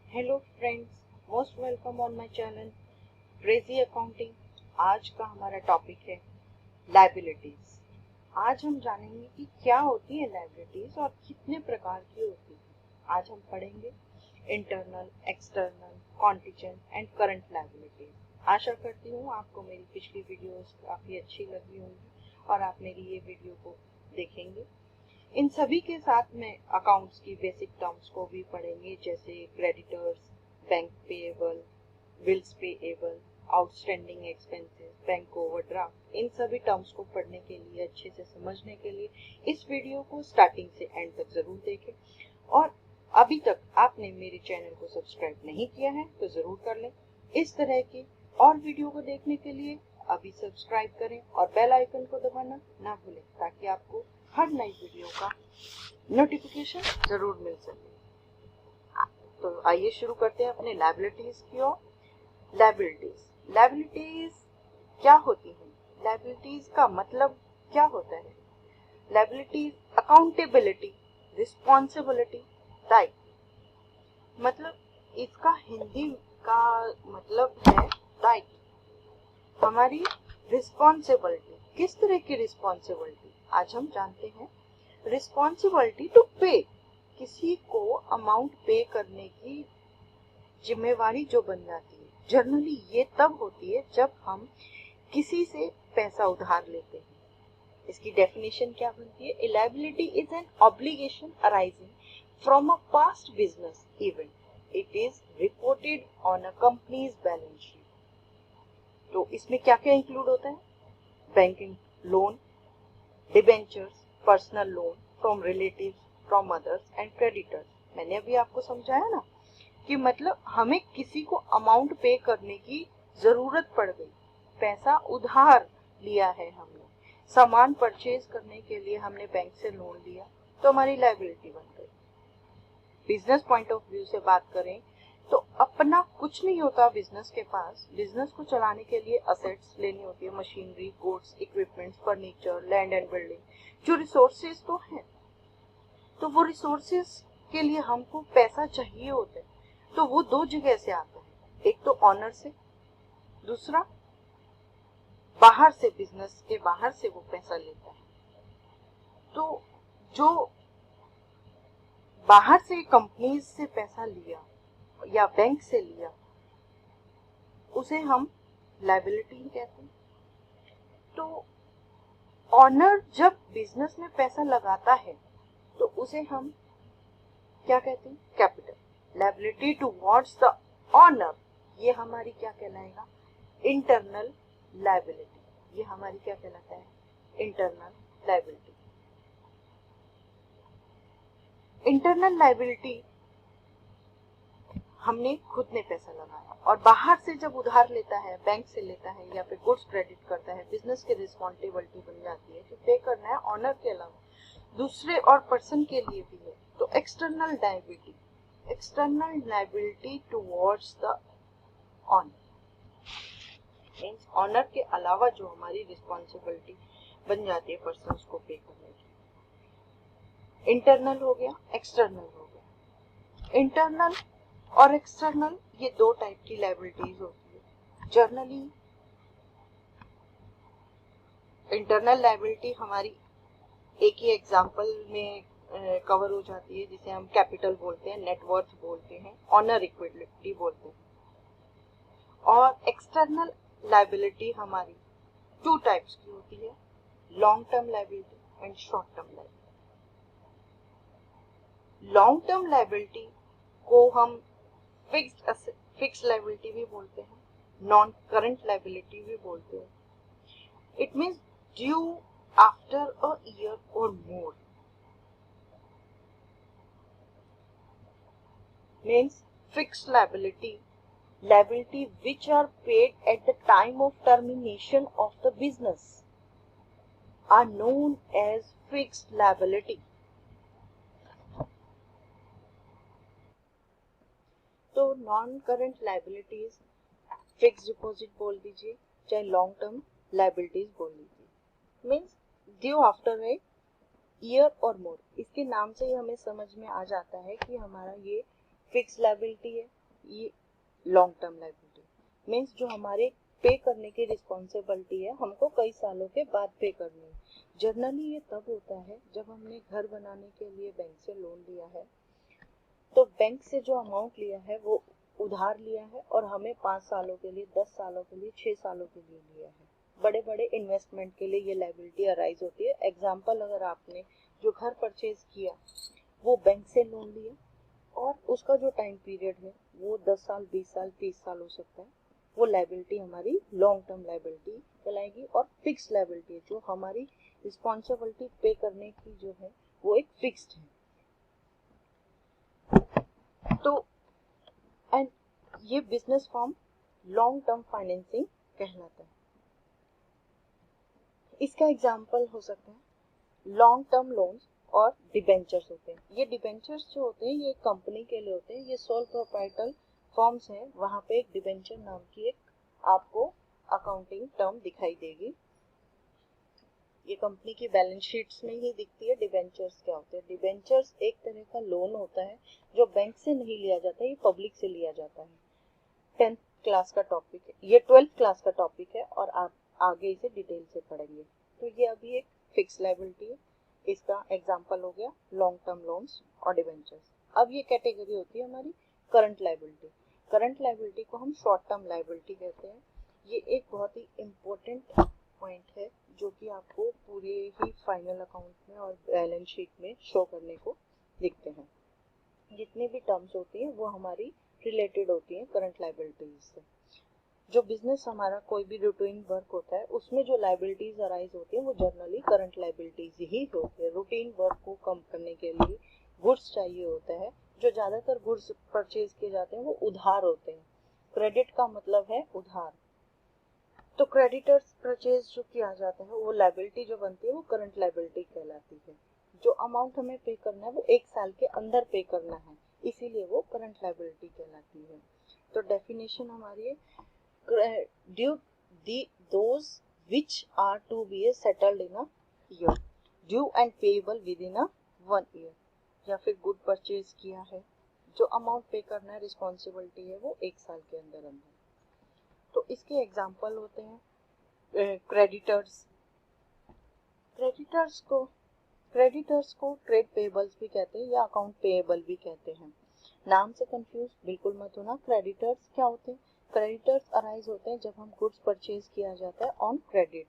Hello friends, most welcome on my channel crazy accounting. आज का हमारा टॉपिक है लायबिलिटीज। आज हम जानेंगे कि क्या होती है लायबिलिटीज और कितने प्रकार की होती है। आज हम पढ़ेंगे internal, external, contingent and current liabilities. आशा करती हूँ आपको मेरी पिछली वीडियोस काफ़ी अच्छी लगी होंगी और आप मेरी ये वीडियो को देखेंगे। इन सभी के साथ में अकाउंट्स की बेसिक टर्म्स को भी पढ़ेंगे, जैसे creditors, bank payable, bills payable, outstanding expenses, bank overdraft. इन सभी टर्म्स को पढ़ने के लिए, अच्छे से समझने के लिए इस वीडियो को स्टार्टिंग से एंड तक जरूर देखें। और अभी तक आपने मेरे चैनल को सब्सक्राइब नहीं किया है तो जरूर कर लें। इस तरह की और वीडियो को देखने के लिए अभी सब्सक्राइब करें और बेल आइकन को दबाना ना भूलें, ताकि आपको हर नई वीडियो का नोटिफिकेशन जरूर मिल सके। तो आइए शुरू करते हैं अपने लायबिलिटीज की ओर। लायबिलिटीज क्या होती है? लायबिलिटीज का मतलब क्या होता है? लायबिलिटीज अकाउंटेबिलिटी, रिस्पॉन्सिबिलिटी, दायित्व। मतलब इसका हिंदी का मतलब है दायित्व। हमारी रिस्पॉन्सिबिलिटी, किस तरह की रिस्पॉन्सिबिलिटी आज हम जानते हैं। रिस्पॉन्सिबिलिटी टू पे, किसी को अमाउंट पे करने की जिम्मेवारी जो बन जाती है। जनरली ये तब होती है जब हम किसी से पैसा उधार लेते हैं। इसकी डेफिनेशन क्या बनती है? A liability is an obligation arising from a past business event. It is reported on a company's balance sheet. तो इसमें क्या क्या इंक्लूड होता है? Banking loan, debentures, personal loan from relatives, from others and creditors. मैंने अभी आपको समझाया ना कि मतलब हमें किसी को अमाउंट पे करने की जरूरत पड़ गई, पैसा उधार लिया है हमने, सामान परचेज करने के लिए हमने बैंक से लोन लिया, तो हमारी लायबिलिटी बन गई। बिजनेस पॉइंट ऑफ व्यू से बात करें तो अपना कुछ नहीं होता बिजनेस के पास। बिजनेस को चलाने के लिए असेट्स लेनी होती है, machinery, goods, equipments, furniture, land and building, जो रिसोर्सेज तो हैं। तो वो रिसोर्सेज के लिए हमको पैसा चाहिए होता है। तो वो दो जगह से आता है, एक तो ऑनर से, दूसरा बाहर से, बिजनेस के बाहर से वो पैसा लेता है। तो जो बाहर से कंपनीज से पैसा लिया या बैंक से लिया, उसे हम लायबिलिटी कहते हैं। तो ऑनर जब बिजनेस में पैसा लगाता है तो उसे हम क्या कहते हैं? Capital. Liability towards the owner, ये हमारी क्या कहलाएगा? Internal liability. ये हमारी क्या कहलाता है? Internal liability. इंटरनल लायबिलिटी हमने खुद ने पैसा लगाया, और बाहर से जब उधार लेता है, बैंक से लेता है या फिर गुड्स क्रेडिट करता है, बिजनेस की रिस्पॉन्सिबिलिटी बन जाती है कि पे करना है ऑनर के अलावा दूसरे और पर्सन के लिए भी है। तो external liability, external liability towards the owner, means owner के अलावा जो हमारी रिस्पॉन्सिबिलिटी बन जाती है पर्सन्स को पे करने की। इंटरनल हो गया, एक्सटर्नल हो गया। इंटरनल और एक्सटर्नल, ये दो टाइप की लायबिलिटीज होती है। जनरली इंटरनल लायबिलिटी हमारी एक ही एग्जांपल में कवर हो जाती है, जिसे हम कैपिटल बोलते हैं, नेटवर्थ बोलते हैं, ऑनर इक्विटी बोलते हैं। और एक्सटर्नल लायबिलिटी हमारी टू टाइप्स की होती है, long term liability and short term liability. Long term liability को हम फिक्स्ड लायबिलिटी भी बोलते हैं, नॉन करंट लायबिलिटी भी बोलते हैं। It means due after a year और more. Means fixed liability, liability which are paid at the time of termination of the business are known as fixed liability. तो non current liabilities fix deposit बोल दीजिए, चाहे long term liabilities बोल दीजिए। Means due after a year और मोर। इसके नाम से ही हमें समझ में आ जाता है कि हमारा ये फिक्स लायबिलिटी है ये लॉन्ग टर्म लायबिलिटी मीन्स जो हमारे पे करने की रिस्पॉन्सिबिलिटी है, हमको कई सालों के बाद पे करनी है। जनरली ये तब होता है जब हमने घर बनाने के लिए बैंक से लोन लिया है, तो बैंक से जो अमाउंट लिया है वो उधार लिया है और हमें 5 सालों के लिए, 10 सालों के लिए, 6 सालों के लिए लिया है। बड़े बड़े इन्वेस्टमेंट के लिए ये लायबिलिटी अराइज होती है। एग्जाम्पल, अगर आपने जो घर परचेज किया वो बैंक से लोन लिया और उसका जो टाइम पीरियड है वो 10 साल, 20 साल, 30 साल हो सकता है, वो लायबिलिटी हमारी लॉन्ग टर्म लायबिलिटी कहलाएगी। और फिक्स लायबिलिटी जो हमारी रिस्पॉन्सिबिलिटी पे करने की जो है वो एक फिक्स्ड है। तो एंड ये business form long term financing कहलाता है। इसका एग्जाम्पल हो सकता है लॉन्ग टर्म लोन्स और डिबेंचर्स होते हैं। ये डिबेंचर्स जो होते हैं ये कंपनी के लिए होते हैं, ये सोल प्रोप्राइटर फॉर्म्स हैं। वहाँ पे एक डिबेंचर नाम की एक आपको अकाउंटिंग टर्म दिखाई देगी। ये कंपनी की बैलेंस शीट्स में ही दिखती है। डिबेंचर्स क्या होते हैं? डिबेंचर्स एक तरह का लोन होता है जो बैंक से नहीं लिया जाता, ये पब्लिक से लिया जाता है। 10th क्लास का टॉपिक है, ये 12th क्लास का टॉपिक है और आप आगे इसे डिटेल से पढ़ेंगे। तो ये अभी एक फिक्स लायबिलिटी है, इसका एग्जांपल हो गया लॉन्ग टर्म लोन्स और डिबेंचर्स। अब ये कैटेगरी होती है हमारी करंट लायबिलिटी। करंट लायबिलिटी को हम शॉर्ट टर्म लायबिलिटी कहते हैं। ये एक बहुत ही इम्पोर्टेंट पॉइंट है जो कि आपको पूरे ही फाइनल अकाउंट में और बैलेंस शीट में शो करने को दिखते हैं। जितनी भी टर्म्स होती हैं वो हमारी रिलेटेड होती हैं करंट लायबिलिटीज से। जो बिजनेस हमारा कोई भी रूटीन वर्क होता है उसमें जो लायबिलिटीज अराइज होती है वो जनरली करंट लायबिलिटीज ही होती है। रूटीन वर्क को कम करने के लिए गुड्स चाहिए होता है। जो ज़्यादातर गुड्स परचेज किए जाते हैं वो उधार होते हैं। क्रेडिट का मतलब है उधार। तो क्रेडिटर्स परचेज जो किया जाता है वो लायबिलिटी जो बनती है वो करंट लायबिलिटी कहलाती है। जो अमाउंट हमें पे करना है वो 1 साल के अंदर पे करना है, इसीलिए वो करंट लायबिलिटी कहलाती है। तो डेफिनेशन हमारी है due those which are to be settled in a year, due and payable within a 1 year। या फिर गुड परचेज किया है, जो अमाउंट पे करना है, रिस्पॉन्सिबिलिटी है वो 1 साल के अंदर अंदर। तो इसके एग्जाम्पल होते हैं क्रेडिटर्स। क्रेडिटर्स को ट्रेड पेबल्स भी कहते हैं या अकाउंट पेएबल भी कहते हैं। नाम से कंफ्यूज बिल्कुल मत होना। क्रेडिटर्स क्या होते हैं? क्रेडिटर्स अराइज होते हैं जब हम गुड्स परचेज किया जाता है ऑन क्रेडिट,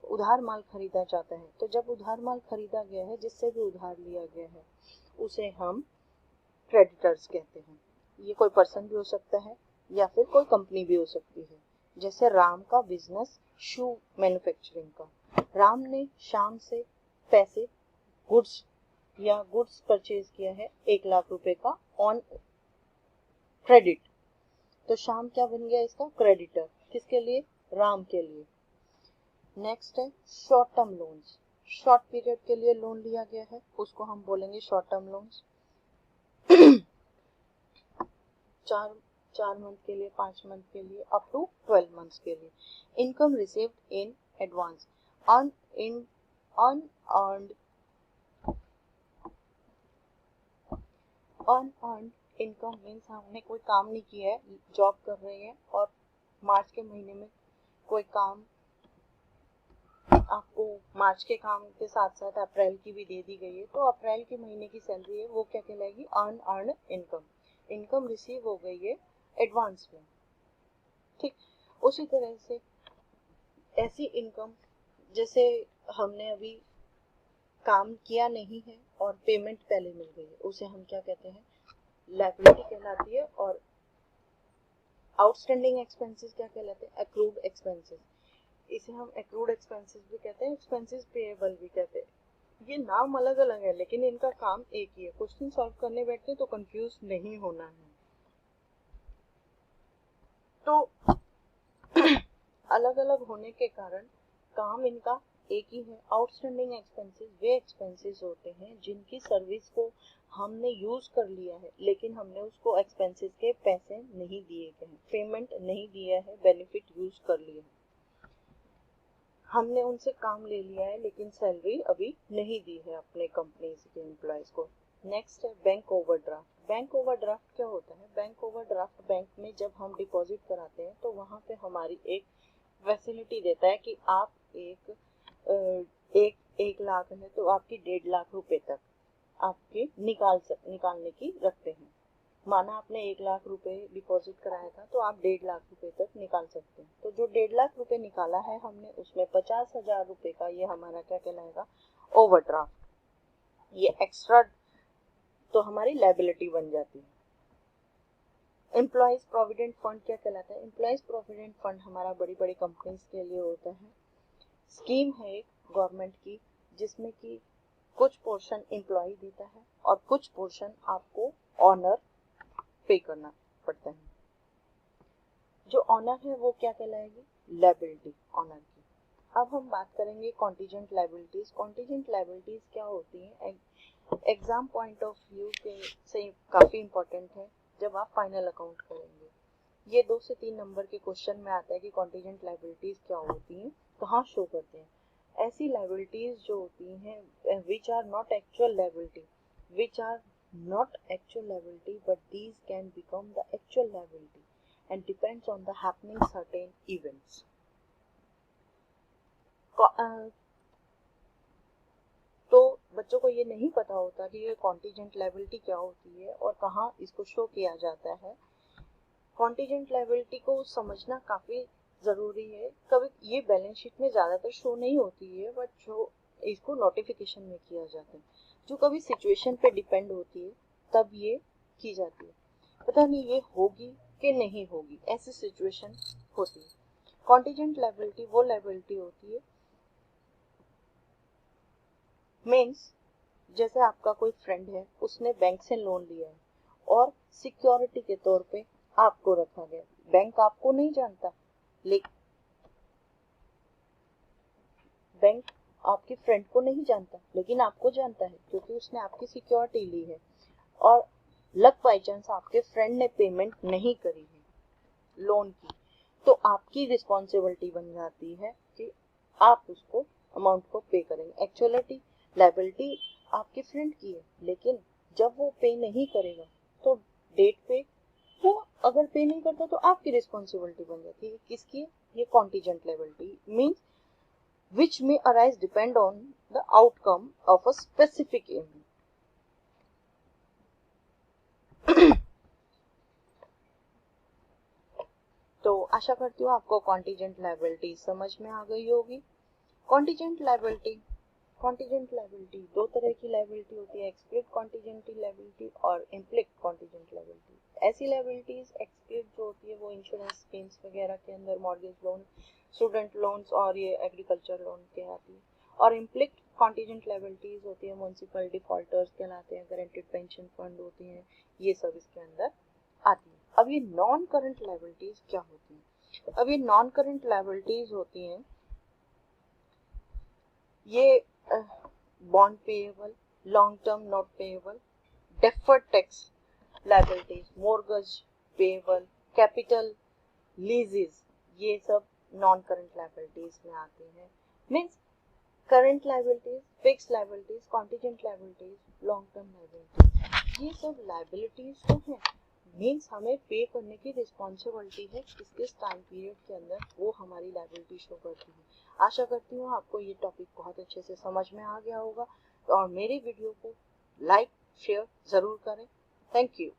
उधार माल खरीदा जाता है। तो जब उधार माल खरीदा गया है, जिससे भी उधार लिया गया है, उसे हम क्रेडिटर्स कहते हैं। ये कोई पर्सन भी हो सकता है या फिर कोई कंपनी भी हो सकती है। जैसे राम का बिजनेस शू मैन्युफैक्चरिंग का, राम ने शाम से पैसे गुड्स परचेज किया है 1 लाख रुपए का ऑन क्रेडिट। तो शाम क्या बन गया इसका? क्रेडिटर। किसके लिए? राम के लिए। नेक्स्ट है short term loans. Short period के लिए लोन लिया गया है उसको हम बोलेंगे शॉर्ट टर्म लोन्स। 4 मंथ के लिए, 5 मंथ के लिए, अप टू 12 मंथ्स के लिए। Income received in advance. Unearned income means हमने कोई काम नहीं किया है, जॉब कर रहे हैं और मार्च के महीने में कोई काम आपको मार्च के काम के साथ साथ अप्रैल की भी दे दी गई है, तो अप्रैल के महीने की सैलरी है वो क्या कहलाएगी? Unearned income. इनकम रिसीव हो गई है एडवांस में। ठीक, उसी तरह से ऐसी इनकम जैसे हमने अभी काम किया नहीं है और पेमेंट पहले मिल गई है, उसे हम क्या कहते हैं? लायबिलिटी कहलाती है। और आउटस्टैंडिंग एक्सपेंसेस क्या कहलाते हैं? Accrued expenses. इसे हम एक्रूड एक्सपेंसेस भी कहते हैं, एक्सपेंसेस पेएबल भी कहते हैं। ये नाम अलग अलग है लेकिन इनका काम एक ही है। क्वेश्चन सॉल्व करने बैठते हैं तो कंफ्यूज नहीं होना है। तो अलग अलग होने के कारण काम इनका एक ही है। आउटस्टैंडिंग एक्सपेंसेस वे एक्सपेंसेस होते हैं जिनकी सर्विस को हमने यूज कर लिया है लेकिन हमने उसको एक्सपेंसेस के पैसे नहीं दिए गए हैं, पेमेंट नहीं दिया है, बेनिफिट यूज कर लिया है। हमने उनसे काम ले लिया है लेकिन सैलरी अभी नहीं दी है अपने कंपनीज के एम्प्लॉयज को। नेक्स्ट है बैंक ओवरड्राफ्ट। बैंक ओवरड्राफ्ट क्या होता है? बैंक ओवरड्राफ्ट बैंक में जब हम डिपॉजिट कराते हैं तो वहाँ पे हमारी एक फैसिलिटी देता है कि आप एक लाख है तो आपकी 1.5 लाख रुपए तक आपके निकालने की रखते हैं। माना आपने 1 लाख रुपए डिपॉजिट कराया था तो आप 1.5 लाख रुपए तक निकाल सकते हैं। तो जो 1.5 लाख रुपए निकाला है हमने, उसमें 50,000 रुपए का ये हमारा क्या कहलाएगा? ओवरड्राफ्ट। ये एक्स्ट्रा तो हमारी लायबिलिटी बन जाती है। एम्प्लॉयज प्रोविडेंट फंड क्या कहलाता है? एम्प्लॉयज प्रोविडेंट फंड हमारा बड़ी बड़ी कंपनीज के लिए होता है। स्कीम है एक गवर्नमेंट की, जिसमें कि कुछ पोर्शन एम्प्लॉय देता है और कुछ पोर्शन आपको ऑनर पे करना पड़ता है। जो ऑनर है वो क्या कहलाएगी? लायबिलिटी ऑनर की। अब हम बात करेंगे कॉन्टीजेंट लायबिलिटीज। कॉन्टीजेंट लायबिलिटीज क्या होती हैं? एग्जाम पॉइंट ऑफ व्यू के से काफ़ी इंपॉर्टेंट है जब आप फाइनल अकाउंट करेंगे। ये 2 से 3 नंबर के क्वेश्चन में आता है कि कॉन्टीजेंट लायबिलिटीज क्या होती हैं, कहाँ शो करते हैं। ऐसी लायबिलिटीज जो होती हैं which are not actual liability, but these can become the actual liability and depends on the happening certain events. तो बच्चों को ये नहीं पता होता कि ये कॉन्टीजेंट लायबिलिटी क्या होती है और कहाँ इसको शो किया जाता है। कॉन्टीजेंट लायबिलिटी को समझना काफ़ी ज़रूरी है। कभी ये बैलेंस शीट में ज़्यादातर शो नहीं होती है, बट जो इसको नोटिफिकेशन में किया जाता है, जो कभी सिचुएशन पे डिपेंड होती है तब ये की जाती है। पता नहीं ये होगी कि नहीं होगी, ऐसी सिचुएशन होती है। कॉन्टीजेंट लायबिलिटी वो लायबिलिटी होती है, मीन्स जैसे आपका कोई फ्रेंड है, उसने बैंक से लोन लिया है और सिक्योरिटी के तौर पे आपको रखा गया। बैंक आपको नहीं जानता, लेकिन बैंक आपके फ्रेंड को नहीं जानता, लेकिन आपको जानता है क्योंकि उसने आपकी सिक्योरिटी ली है। और लक बाई चांस आपके फ्रेंड ने पेमेंट नहीं करी है लोन की, तो आपकी रिस्पॉन्सिबिलिटी बन जाती है कि आप उसको अमाउंट को पे करेंगे। एक्चुअलिटी लायबिलिटी आपके फ्रेंड की है, लेकिन जब वो पे नहीं करेगा तो डेट पे वो अगर पे नहीं करता तो आपकी रिस्पॉन्सिबिलिटी बन जाती है। किसकी? ये contingent liability means which may arise depend on the outcome of a specific event. तो आशा करती हूँ आपको कॉन्टीजेंट लायबिलिटी समझ में आ गई होगी। कॉन्टीजेंट लायबिलिटी 2 तरह की लायबिलिटी होती है, एक्सप्लिसिट कॉन्टीजेंट लायबिलिटी और इम्प्लिसिट कॉन्टीजेंट लायबिलिटी। ऐसी लायबिलिटीज एक्सप्लिसिट जो होती है वो इंश्योरेंस स्कीम्स वगैरह के अंदर मॉर्गेज लोन, स्टूडेंट लोन्स और ये एग्रीकल्चर लोन के आती है। और इम्प्लिसिट कॉन्टीजेंट लायबिलिटीज होती है म्युनिसिपल डिफॉल्टर्स कहलाते हैं, गारंटीड पेंशन फंड होती हैं, ये सब इसके अंदर आती है। अब ये नॉन करंट लायबिलिटीज क्या होती हैं? अब ये नॉन करंट लायबिलिटीज होती हैं, ये bond payable, long term not payable, deferred tax liabilities, mortgage payable, capital लीजेस, ये सब नॉन करंट लायबिलिटीज में आते हैं। Means current liabilities, fix liabilities, contingent liabilities, long term liabilities, ये सब लायबिलिटीज तो हैं, मीन्स हमें पे करने की रिस्पॉन्सिबिलिटी है किस टाइम पीरियड के अंदर, वो हमारी लायबिलिटी शो करती है। आशा करती हूँ आपको ये टॉपिक बहुत अच्छे से समझ में आ गया होगा और मेरी वीडियो को लाइक शेयर ज़रूर करें। Thank you.